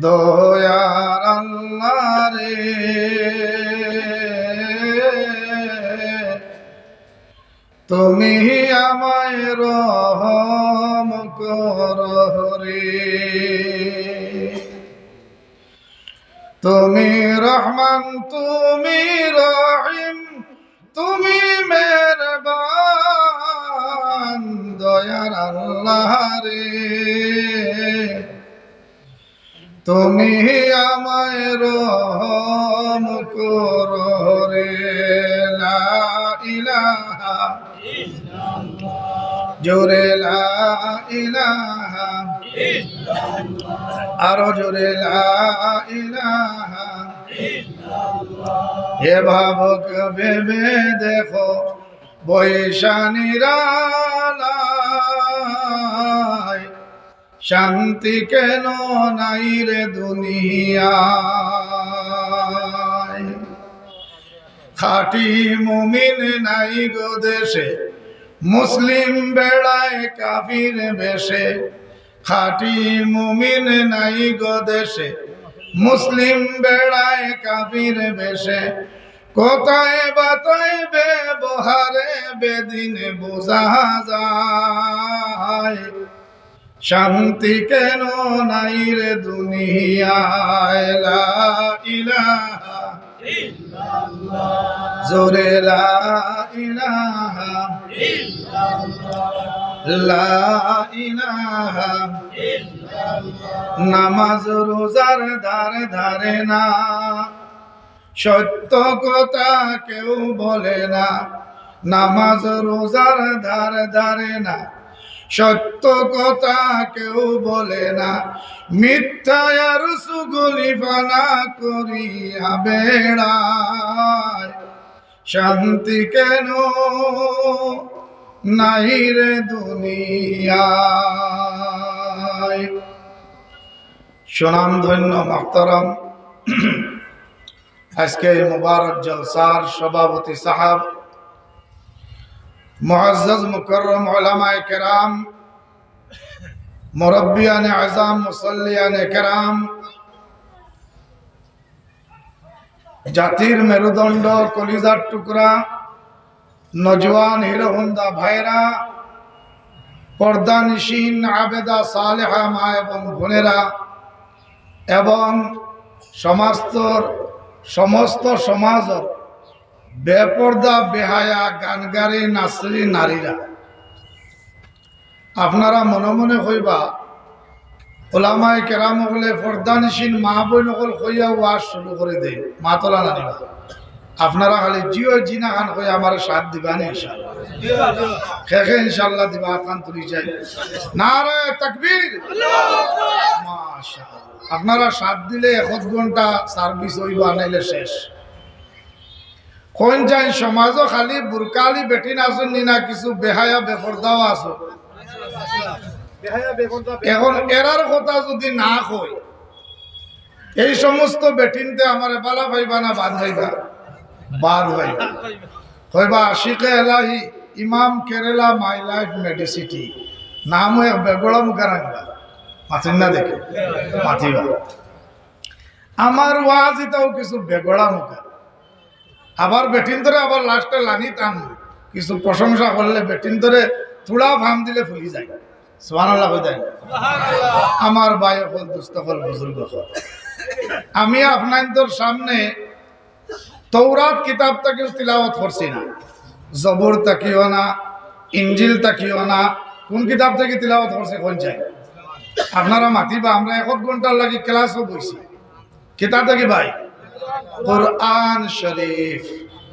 দয়ার আল্লাহ রে তুমি আমায় রহম করো রে। তুমি রহমান তুমি রহিম তুমি মেহেরবান দয়ার আল্লাহ রে তুমি আমায় রহম করো রে। লা ইলাহা ইল্লাল্লাহ জোরে লা ইলাহা ইল্লাল্লাহ আরো জোরে লা ইলাহা ইল্লাল্লাহ। হে ভাবক ভেবে দেখো বৈশানীরালায় শান্তি কেন নাই রে দুনিয়ায়। খাঁটি মুমিন নাই গো দেশে মুসলিম বেড়ায় কাফির বেশে। খাঁটি মুমিন নাই গো দেশে মুসলিম বেড়ায় কাফির বেশে। কোথায় বাতায় ব্যবহারে বেদিন বোঝা যায় শান্তি কেন নাই রে দুনিয়ায়। লা ইলাহা ইল্লাল্লাহ জোরে লা ইলাহা ইল্লাল্লাহ লা ইলাহা ইল্লাল্লাহ। নামাজ রোজার ধারে ধারে না সত্য কথা কেউ বলে না। নামাজ রোজার ধারে ধারে না সত্য কথা কেউ বলে না। মিথ্যায় আর সুগুলি ফানা করিয়া বেড়ায় শান্তি কেন নাই রে দুনিয়ায়। সুনাম ধন্য মুহতারাম আজকে মুবারক জলসার সভাপতি সাহেব মুআজ্জাজ মুকররম উলামায়ে কেরাম মুরব্বিয়ানে আযম মুসাল্লিয়ানে কেরাম জাতির মেরুদণ্ড কলিজার টুকরা নজওয়ান হিরোহন্দা ভাইরা পর্দানিশীন আবেদা সালেহা মা এবং বোনেরা এবং সমস্ত সমাজের বেপর্দা বেহায়া গানগারি নাচরি নারীরা আপনারা মনে মনে হইবা ওলামায়ে কেরাম হলে পর্দানিশীন মা বোন হল হইয়া ওয়াজ শুরু করে দেয় মাতলা নানিবা। আপনারা খালি জিও জিনা খান হয়ে আমার সাথ দিবানি ইনশাআল্লাহ খেখে ইনশাআল্লাহ দিবা খান তুলি যাই নারে তাকবীর মাশাআল্লাহ। আপনারা সাথ দিলে 1 ঘন্টা সার্ভিস হইব আনাইলে শেষ। কোন যাই সমাজও খালি বুরকালি বেটি নাচুন না কিছু বেহায়া বেপরদাও আছো। এখন এরার কথা যদি না কই এই সমস্ত বেটিনতে আমার বালা ভাইবা না বাদ ভাইবা বাদ ভাইবা হইবা আশিকে এলাহি ইমাম কেরালা মাই লাইফ মেডিসিটি নাম এক বেগড়া মুখার আনবা মাথিন না দেখে মাথিবা। আমার ওয়াজিটাও কিছু বেগড়া মুখা আবার বেটিন ধরে আবার লাস্টে লানি টান কিছু প্রশংসা করলে বেটিন ধরে থোড়া ফাম দিলে ফুলি যায় সুবহানাল্লাহ হয়ে যায়। আমার ভাই হল দুস্থ হল বুজুর্গ হল আমি আপনাদের সামনে তৌরাত কিতাব থেকে তিলাওয়াত করছি না, জবুর তাকিও না, ইনজিল তাকিও না, কোন কিতাব থেকে তিলাওয়াত করছে কোন চাই আপনারা মাতিবা। আমরা 1 ঘন্টার লাগি ক্লাসও বইছি। কিতাব থেকে ভাই কোরআন শরীফ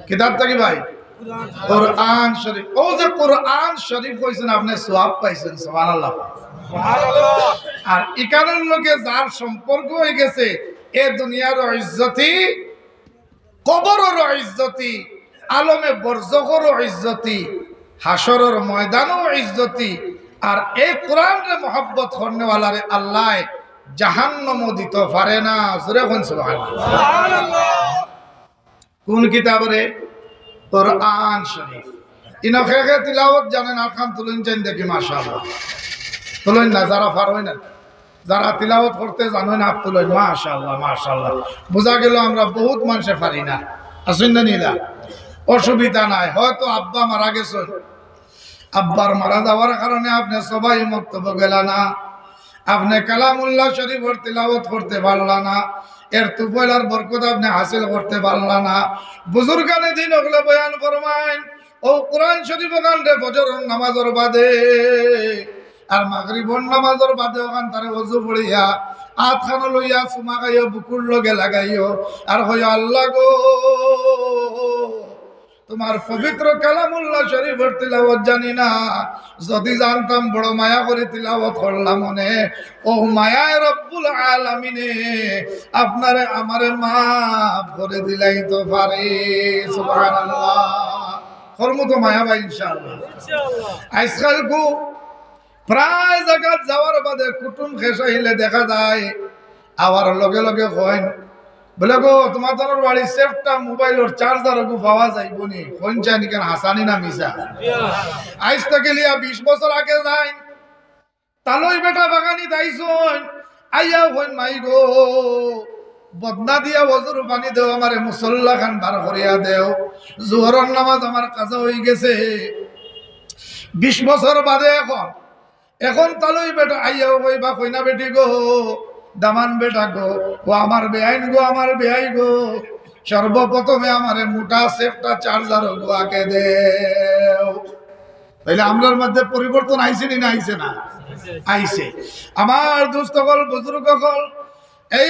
কিতাব থেকে ভাই কোরআন শরীফ। ও যে কোরআন শরীফ কইছেন আপনি সওয়াব পাইছেন সুবহানাল্লাহ সুবহানাল্লাহ। আর ইকানের লোকে যার সম্পর্ক হয়ে গেছে এ দুনিয়ার ইজ্জতি কবরের ইজ্জতি আলমে বরজখের ইজ্জতি হাসরের ময়দানের ইজ্জতি। আর এই কোরআনের মহব্বত করনেওয়ালারে আল্লাহ জাহান্নাম দিতে পারে না। জোরে কোন সুবহানাল্লাহ। কোন কিতাবরে কোরআন শরীফ। ইনখে তিলাওয়াত জানেন আখান তুলুন চাই দেখি মাশাআল্লাহ তুলুন না যারা পারবেন না যারা তিলাওয়াত করতে জানেন হাত তুলেন। মাশাআল্লাহ মাশাআল্লাহ। বোঝা গেল আমরা বহুত মানুষে পারি না। আসুন না নিলা, অসুবিধা নাই। হয়তো আব্বা মারা গেছেন, আব্বার মারা যাওয়ার কারণে আপনি সবাই বক্তব্য গেল না, আপনি কালামুল্লাহ শরীফের তিলাওয়াত করতে পারলা না, এর তুফাইলার বরকত আপনি হাসিল করতে পারলা না। বুজুর্গানে দিন ওগুলো বয়ান ফরমাইন ও কোরআন শরীফ ওখানে ফজর নামাজের বাদে আর মাগরিবর নামাজের বাদে ওখান তারে ওযু পড়িয়া আতখানো লইয়া চুমা গাইও, বুকুর লগে লাগাইও আর হইয়া আল্লাহ গো তোমার পবিত্র কালামুল্লাহ শরীফের তিলাওয়াত জানি না, যদি জানতাম বড় মায়া করে তিলাওয়াত করলাম মনে, ও মায়ায় রব্বুল আলামিনে আপনারে আমারে মাফ করে দিলাই তো পারে। সুবহানাল্লাহ। কর্ম তো মায়া ভাই ইনশাআল্লাহ। আজকাল কো প্রায় জায়গা যাওয়ার বাদে কুটুম খেসাইলে দেখা যায় আবার লগে লগে কইন বলে গো তোমার তোর বাড়ি সেফটা মোবাইলের চার্জার গো পাওয়া যাইব নি, কোন জানি কেন হাসানি না মিছা। আজ থেকে লিয়া 20 বছর আগে যাই তালই বেটা বাগানি দাইছন আইয়া হইন মাই গো বদনা দিয়া ওজুর পানি দেও, আমারে মুসল্লা খান বার করিয়া দেও, জোহরের নামাজ আমার কাছে হয়ে গেছে। 20 বছর বাদে এখন তালই বেটা আইয়া কইবা কইনা বেটি গো দামান বেটা গো, ও আমার বেআইন গো, আমার বেআই গো, সর্বপ্রথমে আমারে মোটা সেফটা চার্জার গো আকে দেও। তাইলে আমরার মধ্যে পরিবর্তন আইছে না আইছে না? আইছে। আমার দুস্থ কল বুজুর্গ কল এই